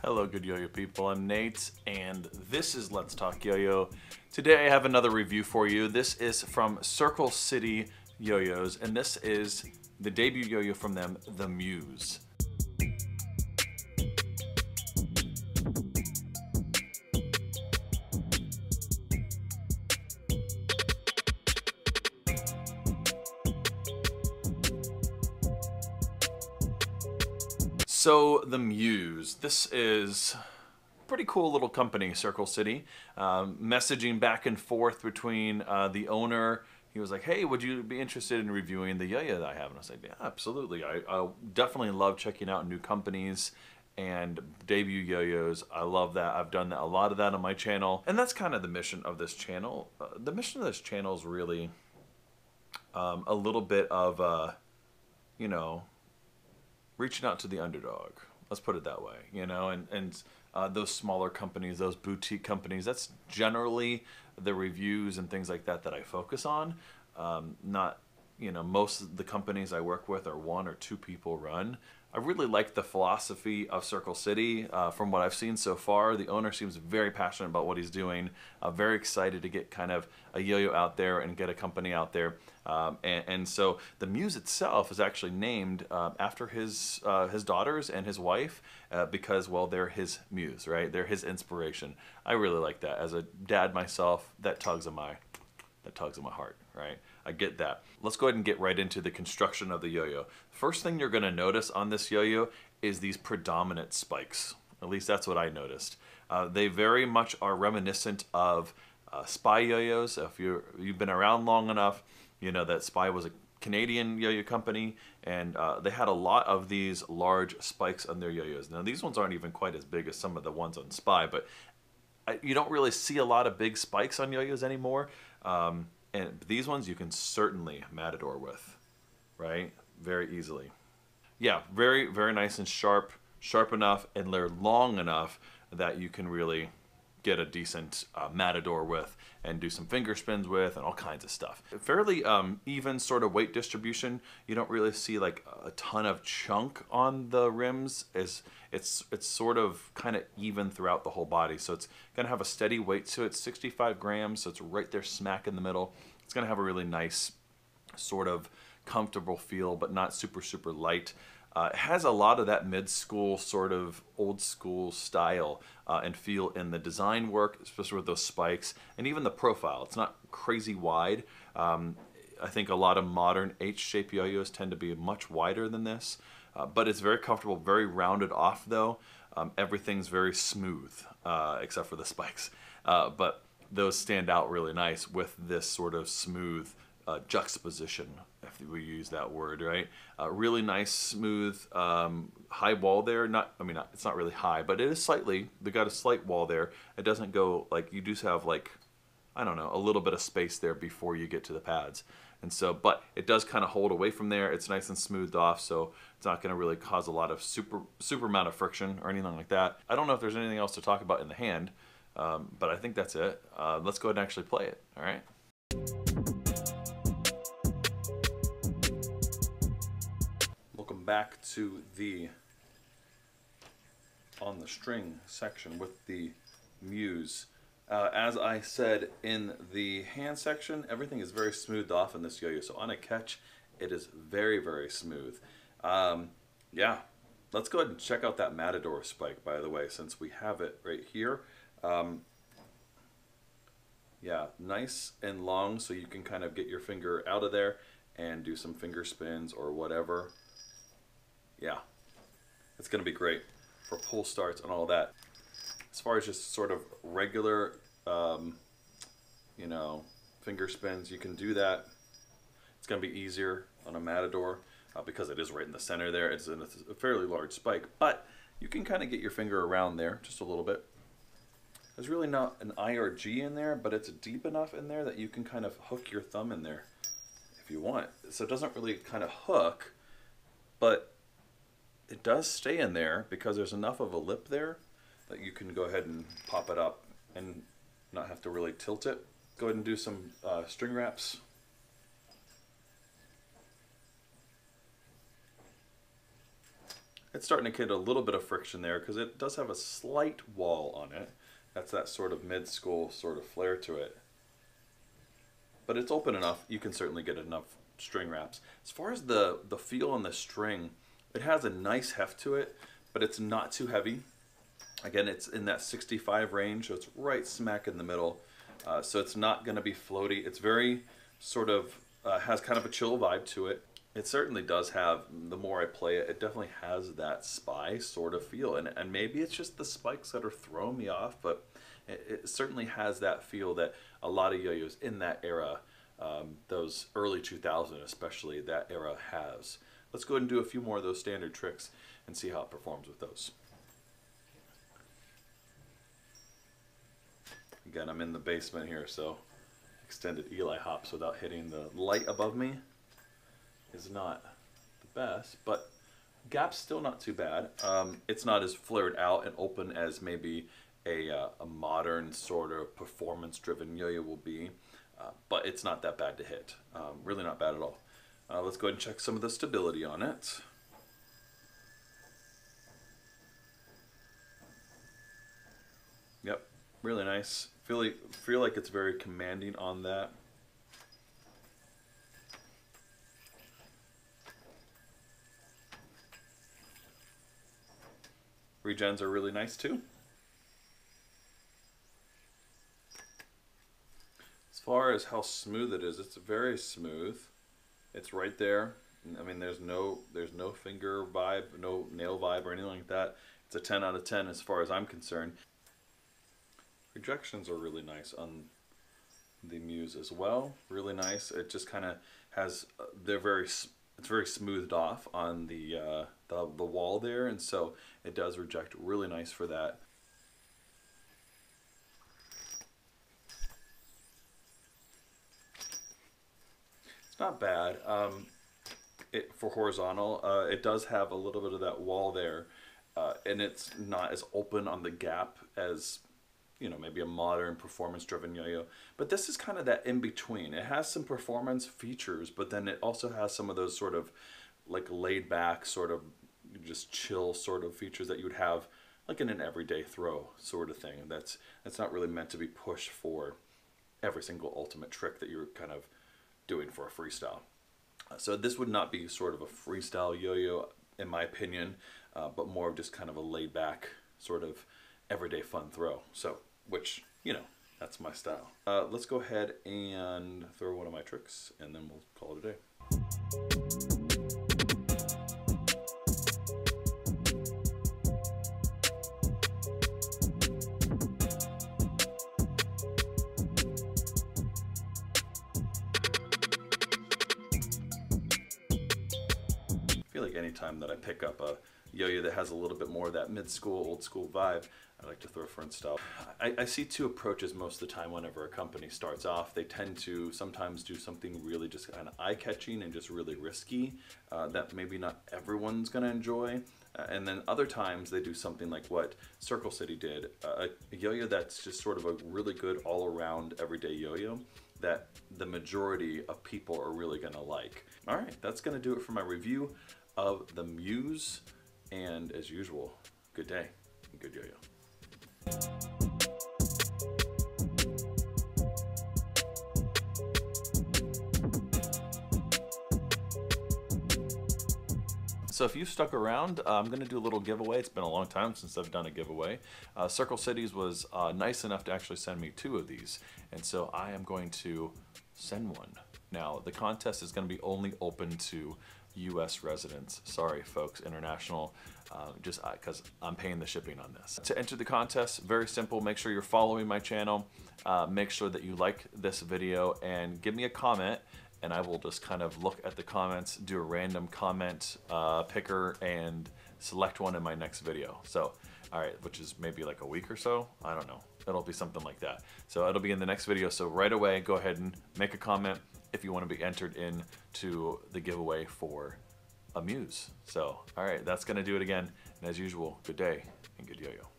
Hello, good yo-yo people. I'm Nate, and this is Let's Talk Yo-Yo. Today I have another review for you. This is from Circle City YoYos, and this is the debut yo-yo from them, the Muse. So the Muse, this is a pretty cool little company, Circle City. Messaging back and forth between the owner. He was like, hey, would you be interested in reviewing the yo-yo that I have? And I said, yeah, absolutely. I definitely love checking out new companies and debut yo-yos. I love that. I've done a lot of that on my channel. And that's kind of the mission of this channel. The mission of this channel is really a little bit of, you know, reaching out to the underdog. Let's put it that way, you know, and those smaller companies, those boutique companies, that's generally the reviews and things like that that I focus on. Not, you know, most of the companies I work with are 1 or 2 people run. I really like the philosophy of Circle City. From what I've seen so far, the owner seems very passionate about what he's doing. Very excited to get kind of a yo-yo out there and get a company out there. And so the Muse itself is actually named after his daughters and his wife because, well, they're his muse, right? They're his inspiration. I really like that. As a dad myself, that tugs on my heart, right? I get that. Let's go ahead and get right into the construction of the yo-yo. First thing you're gonna notice on this yo-yo is these predominant spikes. At least that's what I noticed. They very much are reminiscent of Spy yo-yos. If you've been around long enough, you know that Spy was a Canadian yo-yo company, and they had a lot of these large spikes on their yo-yos. Now these ones aren't even quite as big as some of the ones on Spy, but you don't really see a lot of big spikes on yo-yos anymore. And these ones you can certainly matador with, right? Very easily. Yeah, very, very nice and sharp enough, and they're long enough that you can really get a decent matador with and do some finger spins with and all kinds of stuff. Fairly even sort of weight distribution. You don't really see like a ton of chunk on the rims. It's sort of kind of even throughout the whole body. So it's gonna have a steady weight to it, 65 grams, so it's right there smack in the middle. It's gonna have a really nice sort of comfortable feel, but not super, super light. It has a lot of that mid-school sort of old school style and feel in the design work, especially with those spikes, and even the profile. It's not crazy wide. I think a lot of modern H-shaped yo-yos tend to be much wider than this, but it's very comfortable, very rounded off though. Everything's very smooth, except for the spikes. But those stand out really nice with this sort of smooth juxtaposition, if we use that word, right? Really nice, smooth, high wall there. It's not really high, but it is slightly. They got a slight wall there. It doesn't go like, you do have like, I don't know, a little bit of space there before you get to the pads. And so, but it does kind of hold away from there. It's nice and smoothed off, so it's not going to really cause a lot of super amount of friction or anything like that. I don't know if there's anything else to talk about in the hand, but I think that's it. Let's go ahead and actually play it, all right? Welcome back to the on the string section with the Muse. As I said in the hand section, everything is very smoothed off in this yo-yo. So on a catch, it is very, very smooth. Yeah, let's go ahead and check out that matador spike, by the way, since we have it right here. Yeah, nice and long, so you can kind of get your finger out of there and do some finger spins or whatever. Yeah, it's going to be great for pull starts and all that. As far as just sort of regular, you know, finger spins, you can do that. It's going to be easier on a matador because it is right in the center there. It's a fairly large spike, but you can kind of get your finger around there just a little bit. There's really not an IRG in there, but it's deep enough in there that you can kind of hook your thumb in there if you want. So it doesn't really kind of hook, but it does stay in there because there's enough of a lip there that you can go ahead and pop it up and not have to really tilt it. Go ahead and do some string wraps. It's starting to get a little bit of friction there because it does have a slight wall on it. That's that sort of mid-school sort of flare to it. But it's open enough, you can certainly get enough string wraps. As far as the feel on the string, it has a nice heft to it, but it's not too heavy. Again, it's in that 65 range, so it's right smack in the middle. So it's not going to be floaty. It's very sort of, has kind of a chill vibe to it. It certainly does have, the more I play it, it definitely has that spy sort of feel. And maybe it's just the spikes that are throwing me off, but it certainly has that feel that a lot of yo-yos in that era, those early 2000s especially, that era has. Let's go ahead and do a few more of those standard tricks and see how it performs with those. Again, I'm in the basement here, so extended Eli hops without hitting the light above me is not the best, but gap's still not too bad. It's not as flared out and open as maybe a modern sort of performance-driven yo-yo will be, but it's not that bad to hit. Really not bad at all. Let's go ahead and check some of the stability on it. Yep, really nice. Feel like it's very commanding on that. Regens are really nice too. As far as how smooth it is, it's very smooth. It's right there. I mean, there's no finger vibe, no nail vibe or anything like that. It's a 10 out of 10 as far as I'm concerned. Rejections are really nice on the Muse as well. Really nice. It just kind of has, it's very smoothed off on the wall there, and so it does reject really nice for that. It's not bad. For horizontal, it does have a little bit of that wall there, and it's not as open on the gap as, you know, maybe a modern performance-driven yo-yo. But this is kind of that in-between. It has some performance features, but then it also has some of those sort of like laid-back, sort of just chill sort of features that you would have like in an everyday throw sort of thing. That's not really meant to be pushed for every single ultimate trick that you're kind of doing for a freestyle. So this would not be sort of a freestyle yo-yo in my opinion, but more of just kind of a laid-back sort of everyday fun throw. So, which, you know, that's my style. Let's go ahead and throw one of my tricks and then we'll call it a day. I feel like anytime that I pick up a yo-yo that has a little bit more of that mid-school, old-school vibe, I like to throw for in style. I see two approaches most of the time whenever a company starts off. They tend to sometimes do something really just kind of eye-catching and just really risky that maybe not everyone's going to enjoy. And then other times they do something like what Circle City did, a yo-yo that's just sort of a really good all-around everyday yo-yo that the majority of people are really going to like. All right, that's going to do it for my review of the Muse. And as usual, good day and good yo-yo. So if you stuck around, I'm going to do a little giveaway. It's been a long time since I've done a giveaway. Circle Cities was nice enough to actually send me 2 of these, and so I am going to send one. Now, the contest is going to be only open to US residents. Sorry folks, international, just because I'm paying the shipping on this. To enter the contest, very simple. Make sure you're following my channel. Make sure that you like this video and give me a comment, and I will just kind of look at the comments, do a random comment picker, and select one in my next video. So, all right, which is maybe like a week or so. I don't know. It'll be something like that. So it'll be in the next video. So right away, go ahead and make a comment if you want to be entered into the giveaway for a Muse. So, all right, that's going to do it again. And as usual, good day and good yo-yo.